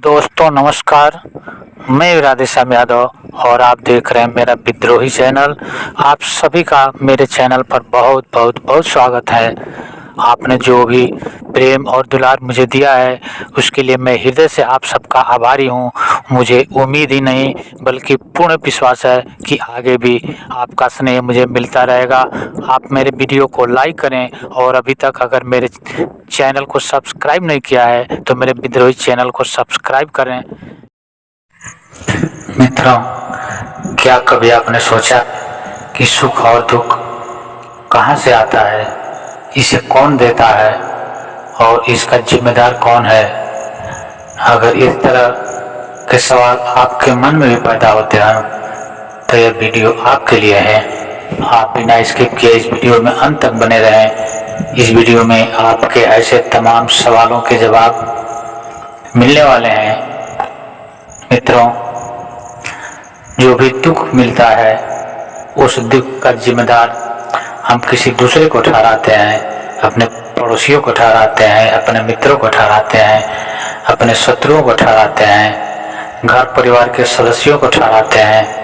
दोस्तों नमस्कार। मैं राधेश्याम यादव और आप देख रहे हैं मेरा विद्रोही चैनल। आप सभी का मेरे चैनल पर बहुत बहुत बहुत स्वागत है। आपने जो भी प्रेम और दुलार मुझे दिया है उसके लिए मैं हृदय से आप सबका आभारी हूँ। मुझे उम्मीद ही नहीं बल्कि पूर्ण विश्वास है कि आगे भी आपका स्नेह मुझे मिलता रहेगा। आप मेरे वीडियो को लाइक करें और अभी तक अगर मेरे चैनल को सब्सक्राइब नहीं किया है तो मेरे विद्रोही चैनल को सब्सक्राइब करें। मित्रों, क्या कभी आपने सोचा कि सुख और दुख कहाँ से आता है, इसे कौन देता है और इसका जिम्मेदार कौन है? अगर इस तरह के सवाल आपके मन में भी पैदा होते हैं तो यह वीडियो आपके लिए है। आप बिना स्किप किए इस वीडियो में अंत तक बने रहें। इस वीडियो में आपके ऐसे तमाम सवालों के जवाब मिलने वाले हैं। मित्रों, जो भी दुख मिलता है उस दुख का जिम्मेदार हम किसी दूसरे को ठहराते हैं, अपने पड़ोसियों को ठहराते हैं, अपने मित्रों को ठहराते हैं, अपने शत्रुओं को ठहराते हैं, घर परिवार के सदस्यों को ठहराते हैं।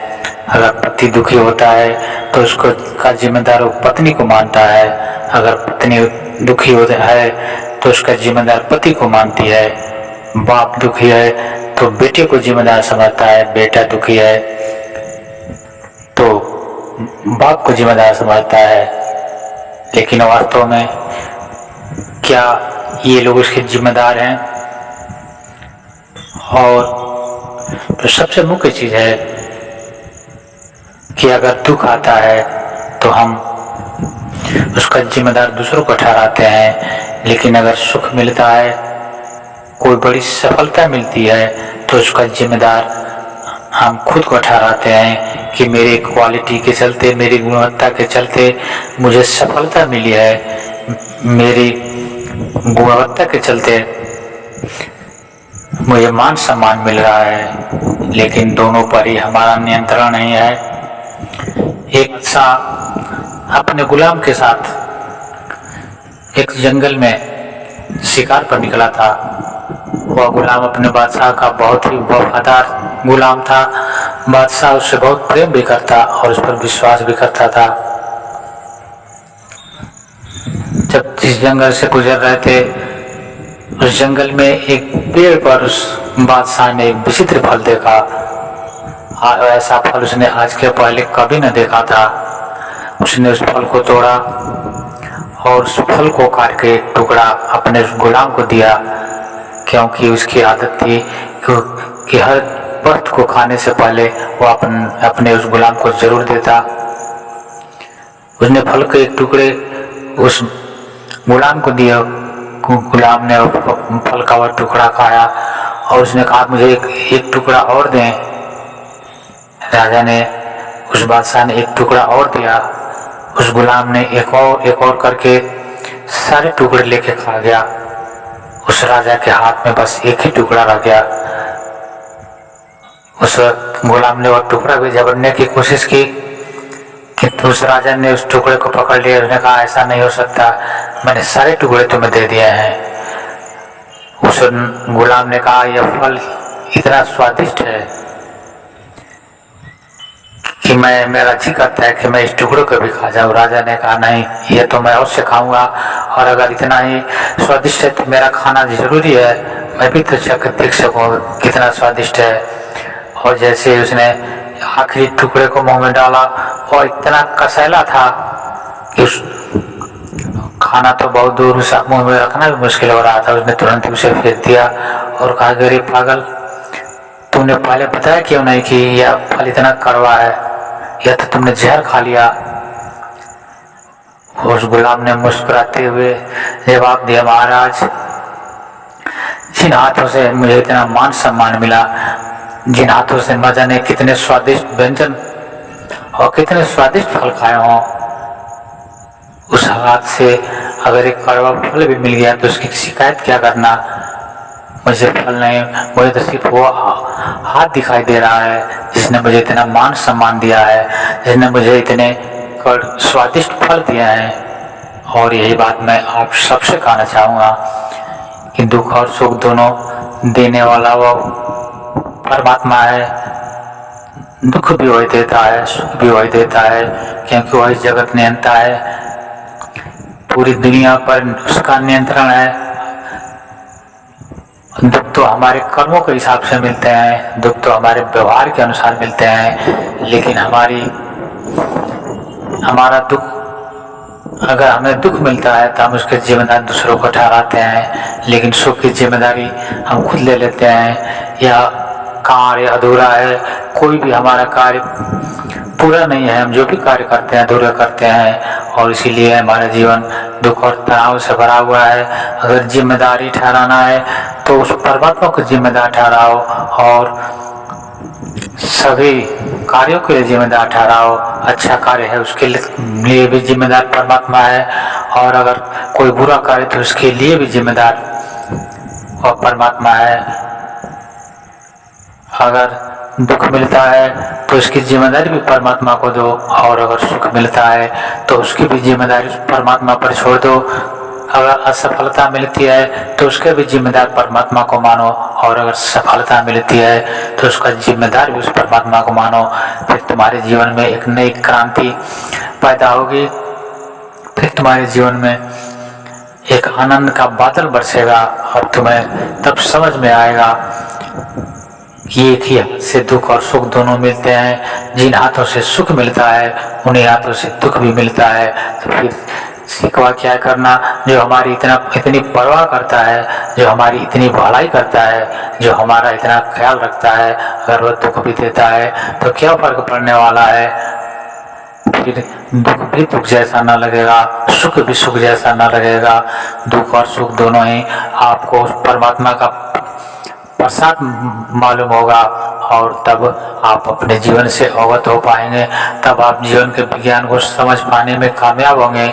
अगर पति दुखी होता है तो उसको का जिम्मेदार वो पत्नी को मानता है, अगर पत्नी दुखी होता है तो उसका जिम्मेदार पति को मानती है, बाप दुखी है तो बेटे को जिम्मेदार समझता है, बेटा दुखी है तो बाप को जिम्मेदार समझता है। लेकिन वास्तव में क्या ये लोग उसके जिम्मेदार हैं? और तो सबसे मुख्य चीज है कि अगर दुख आता है तो हम उसका जिम्मेदार दूसरों को ठहराते हैं, लेकिन अगर सुख मिलता है, कोई बड़ी सफलता मिलती है तो उसका जिम्मेदार हम खुद को ठहराते हैं कि मेरी क्वालिटी के चलते, मेरी गुणवत्ता के चलते मुझे सफलता मिली है, मेरी गुणवत्ता के चलते मुझे मान सम्मान मिल रहा है। लेकिन दोनों पर ही हमारा नियंत्रण नहीं है। एक सांप अपने गुलाम के साथ एक जंगल में शिकार पर निकला था। वह गुलाम अपने बादशाह का बहुत ही वफादार गुलाम था। बादशाह उससे बहुत प्रेम भी करता और उस पर विश्वास भी करता था। जब जिस जंगल से गुजर रहे थे उस जंगल में एक पेड़ पर उस बादशाह ने एक विचित्र फल देखा। ऐसा फल उसने आज के पहले कभी न देखा था। उसने उस फल को तोड़ा और उस फल को काट के एक टुकड़ा अपने गुलाम को दिया, क्योंकि उसकी आदत थी कि हर वक्त को खाने से पहले वो अपने उस गुलाम को जरूर देता। उसने फल के एक टुकड़े उस गुलाम को दिया। गुलाम ने फल का वह टुकड़ा खाया और उसने कहा मुझे एक टुकड़ा और दें। राजा ने, उस बादशाह ने एक टुकड़ा और दिया। उस गुलाम ने एक और करके सारे टुकड़े लेके खा गया। उस राजा के हाथ में बस एक ही टुकड़ा रह गया। उस गुलाम ने वह टुकड़ा भी जबड़ने की कोशिश की कि उस राजा ने उस टुकड़े को पकड़ लिया। उसने कहा ऐसा नहीं हो सकता, मैंने सारे टुकड़े तुम्हें दे दिए हैं। उस गुलाम ने कहा यह फल इतना स्वादिष्ट है कि मेरा जी करता है कि मैं इस टुकड़े को भी खा जाऊं। राजा ने कहा नहीं, यह तो मैं अवश्य खाऊंगा, और अगर इतना ही स्वादिष्ट है तो मेरा खाना जरूरी है, मैं भी तो चख देख सकूं कितना स्वादिष्ट है। और जैसे उसने आखिरी टुकड़े को मुंह में डाला और इतना कसैला था कि उस खाना तो बहुत दूर मुंह में रखना भी मुश्किल हो रहा था। उसने तुरंत उसे फेंक दिया और कहा गरीब पागल, तुमने पहले बताया क्यों नहीं कि यह फल इतना कड़वा है, यह तो तुमने जहर खा लिया। उस गुलाम ने मुस्कुराते हुए जवाब दिया, महाराज, जिन हाथों से मुझे इतना मान सम्मान मिला, जिन हाथों से न जाने कितने स्वादिष्ट व्यंजन और कितने स्वादिष्ट फल खाए हों, उस हाथ से अगर एक कड़वा फल भी मिल गया तो उसकी शिकायत क्या करना। मुझे फल नहीं, मुझे तो सिर्फ वो हाथ दिखाई दे रहा है जिसने मुझे इतना मान सम्मान दिया है, जिसने मुझे इतने स्वादिष्ट फल दिए हैं। और यही बात मैं आप सबसे कहना चाहूँगा कि दुख और सुख दोनों देने वाला वो परमात्मा है। दुख भी वही देता है, सुख भी वही देता है, क्योंकि वही जगत नियंता है। पूरी दुनिया पर उसका नियंत्रण है। दुख तो हमारे कर्मों के हिसाब से मिलते हैं, दुख तो हमारे व्यवहार के अनुसार मिलते हैं, लेकिन हमारा दुख, अगर हमें दुख मिलता है तो हम उसके जिम्मेदार दूसरों को ठहराते हैं, लेकिन सुख की जिम्मेदारी हम खुद ले लेते हैं। या कार्य अधूरा है, कोई भी हमारा कार्य पूरा नहीं है, हम जो भी कार्य करते हैं अधूरा करते हैं, और इसीलिए हमारा जीवन दुख और तनाव से भरा हुआ है। अगर जिम्मेदारी ठहराना है तो उस परमात्मा को जिम्मेदार ठहराओ, और सभी कार्यों के लिए जिम्मेदार ठहराओ। अच्छा कार्य है उसके लिए भी जिम्मेदार परमात्मा है, और अगर कोई बुरा कार्य तो उसके लिए भी जिम्मेदार और परमात्मा है। अगर दुख मिलता है तो उसकी जिम्मेदारी भी परमात्मा को दो, और अगर सुख मिलता है तो उसकी भी जिम्मेदारी परमात्मा पर छोड़ दो। अगर असफलता मिलती है तो उसके भी जिम्मेदार परमात्मा को मानो, और अगर सफलता मिलती है तो उसका जिम्मेदार भी उस परमात्मा को मानो। फिर तुम्हारे जीवन में एक नई क्रांति पैदा होगी, फिर तुम्हारे जीवन में एक आनंद का बादल बरसेगा, और तुम्हें तब समझ में आएगा कि एक ही हाथ से दुख और सुख दोनों मिलते हैं। जिन हाथों से सुख मिलता है उन्हीं हाथों से दुख भी मिलता है। तो फिर सिकवा क्या करना, जो हमारी इतनी परवाह करता है, जो हमारी इतनी भलाई करता है, जो हमारा इतना ख्याल रखता है, अगर वह दुख भी देता है तो क्या फर्क पड़ने वाला है। फिर दुख भी दुख जैसा न लगेगा, सुख भी सुख जैसा न लगेगा। दुख और सुख दोनों ही आपको परमात्मा का प्रसाद मालूम होगा, और तब आप अपने जीवन से अवगत हो पाएंगे। तब आप जीवन के विज्ञान को समझ पाने में कामयाब होंगे,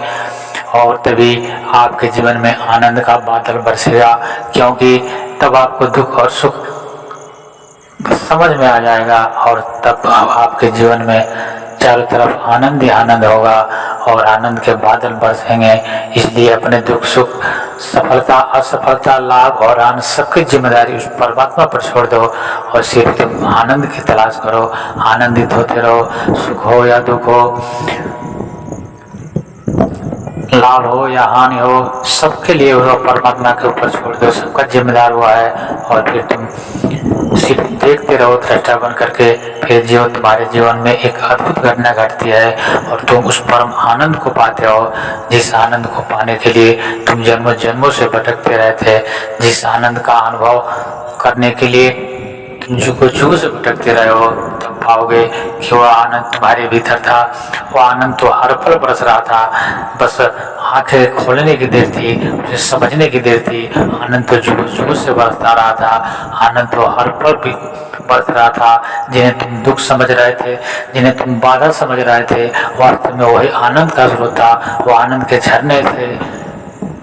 और तभी आपके जीवन में आनंद का बादल बरसेगा, क्योंकि तब आपको दुख और सुख समझ में आ जाएगा, और तब आपके जीवन में चारों तरफ आनंद ही आनंद होगा, और आनंद के बादल बरसेंगे। इसलिए अपने दुख सुख, सफलता असफलता, लाभ और आनंद सबकी जिम्मेदारी उस परमात्मा पर छोड़ दो, और सिर्फ तुम आनंद की तलाश करो, आनंदित होते रहो। सुख हो या दुख हो, लाभ हो या हानि हो, सबके लिए वो परमात्मा के ऊपर छोड़ दो, सबका जिम्मेदार हुआ है। और फिर तुम सिर्फ देखते रहो दृष्टा बन करके। फिर तुम्हारे जीवन में एक अद्भुत घटना घटती है, और तुम उस परम आनंद को पाते हो, जिस आनंद को पाने के लिए तुम जन्मों जन्मों से भटकते रहे थे, जिस आनंद का अनुभव करने के लिए तुम जुगों जुगों से भटकते रहे हो। तब पाओगे कि वह आनंद तुम्हारे भीतर था। वह आनंद तो हर पल बरस रहा था, बस आंखें खोलने की देर थी, उसे समझने की देर थी। आनंद तो जुगों जुगों से बरसता रहा था, आनंद तो हर पल भी बरस रहा था। जिन्हें तुम दुख समझ रहे थे, जिन्हें तुम बाधा समझ रहे थे, वास्तव में वही आनंद का स्रोत था, वो आनंद के झरने थे।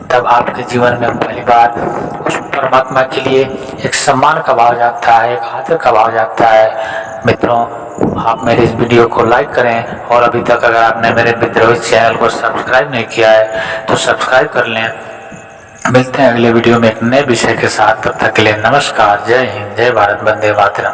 तब आपके जीवन में पहली बार उस परमात्मा के लिए एक सम्मान का भाव जागता है, एक आदर का भाव जागता है। मित्रों, आप मेरे इस वीडियो को लाइक करें, और अभी तक अगर आपने मेरे मित्रों इस चैनल को सब्सक्राइब नहीं किया है तो सब्सक्राइब कर लें। मिलते हैं अगले वीडियो में एक नए विषय के साथ। तब तक के लिए नमस्कार, जय हिंद, जय भारत, वंदे मातरम।